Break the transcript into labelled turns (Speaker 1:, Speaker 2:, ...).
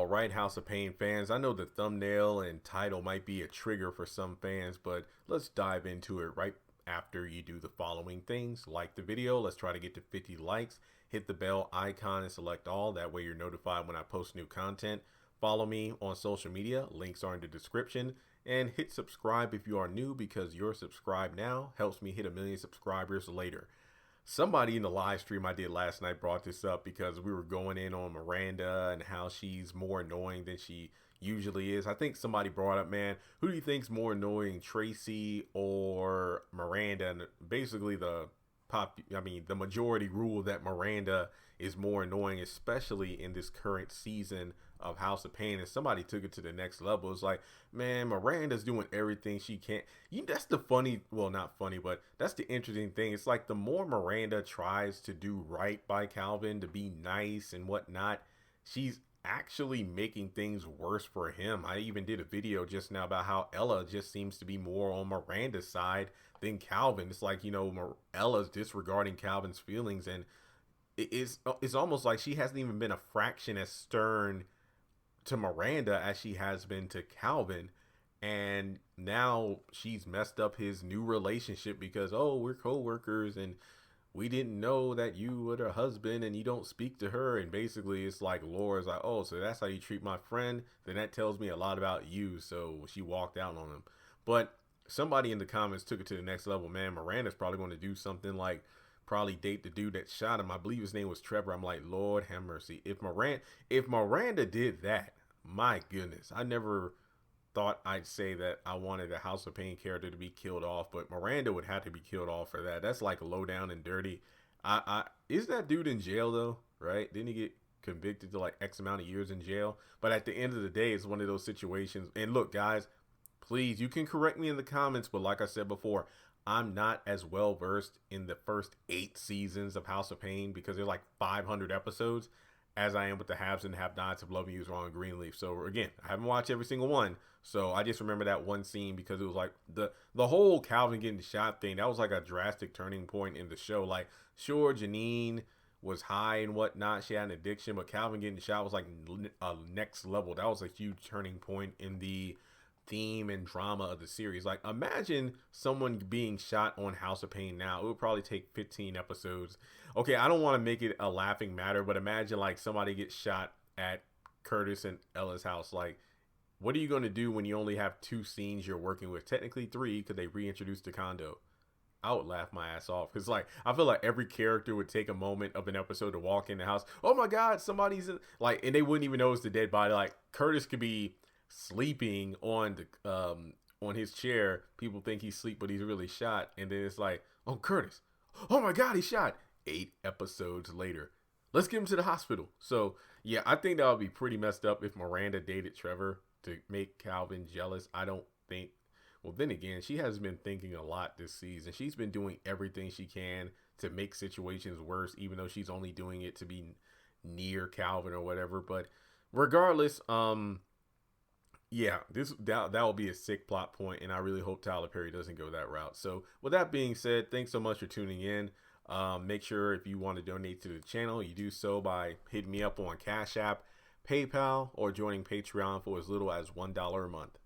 Speaker 1: All right, House of Payne fans, I know the thumbnail and title might be a trigger for some fans, but let's dive into it right after you do the following things. Like the video, let's try to get to 50 likes. Hit the bell icon and select all. That way you're notified when I post new content. Follow me on social media. Links are in the description. And hit subscribe if you are new, because your subscribe now helps me hit 1 million subscribers later. Somebody in the live stream I did last night brought this up because we were going in on Miranda and how she's more annoying than she usually is. I think somebody brought up, man, who do you think's more annoying, Tracy or Miranda? And basically the majority rule that Miranda is more annoying, especially in this current season of House of Payne. And somebody took it to the next level. It's like, man, Miranda's doing everything she can. That's the funny, well, not funny, but that's the interesting thing. It's like the more Miranda tries to do right by Calvin, to be nice and whatnot, she's actually making things worse for him. I even did a video just now about how Ella just seems to be more on Miranda's side than Calvin. It's like, Ella's disregarding Calvin's feelings, and it's almost like she hasn't even been a fraction as stern to Miranda as she has been to Calvin. And now she's messed up his new relationship because, oh, we're co-workers and we didn't know that you were her husband and you don't speak to her. And basically it's like Laura's like, oh, so that's how you treat my friend? Then that tells me a lot about you. So she walked out on him. But somebody in the comments took it to the next level. Man, Miranda's probably going to do something like probably date the dude that shot him. I believe his name was Trevor. I'm like, Lord have mercy. If Miranda did that, my goodness, I never thought I'd say that I wanted a House of Payne character to be killed off, but Miranda would have to be killed off for that. That's like low down and dirty. Is that dude in jail though? Right? Didn't he get convicted to like X amount of years in jail? But at the end of the day, it's one of those situations. And look, guys, please, you can correct me in the comments, but like I said before, I'm not as well versed in the first 8 seasons of House of Payne because there's like 500 episodes as I am with the haves and have-nots of Love You Is Wrong and Greenleaf. So again, I haven't watched every single one. So I just remember that one scene because it was like the whole Calvin getting shot thing. That was like a drastic turning point in the show. Like, sure, Janine was high and whatnot. She had an addiction, but Calvin getting shot was like a next level. That was a huge turning point in the theme and drama of the series. Like, imagine someone being shot on House of Payne now. It would probably take 15 episodes. Okay, I don't want to make it a laughing matter, but imagine like somebody gets shot at Curtis and Ella's house. Like, what are you going to do when you only have 2 scenes you're working with? Technically 3 because they reintroduced the condo. I would laugh my ass off because like I feel like every character would take a moment of an episode to walk in the house. Oh my God, somebody's in, like, and they wouldn't even know it's the dead body. Like, Curtis could be sleeping on his chair. People think he's asleep, but he's really shot. And then it's like, oh, Curtis, oh my God, he's shot. 8 episodes later, let's get him to the hospital. So yeah, I think that would be pretty messed up if Miranda dated Trevor to make Calvin jealous. I don't think. Well, then again, she has been thinking a lot this season. She's been doing everything she can to make situations worse, even though she's only doing it to be near Calvin or whatever. But regardless, yeah, that will be a sick plot point, and I really hope Tyler Perry doesn't go that route. So with that being said, thanks so much for tuning in. Make sure if you want to donate to the channel, you do so by hitting me up on Cash App, PayPal, or joining Patreon for as little as $1 a month.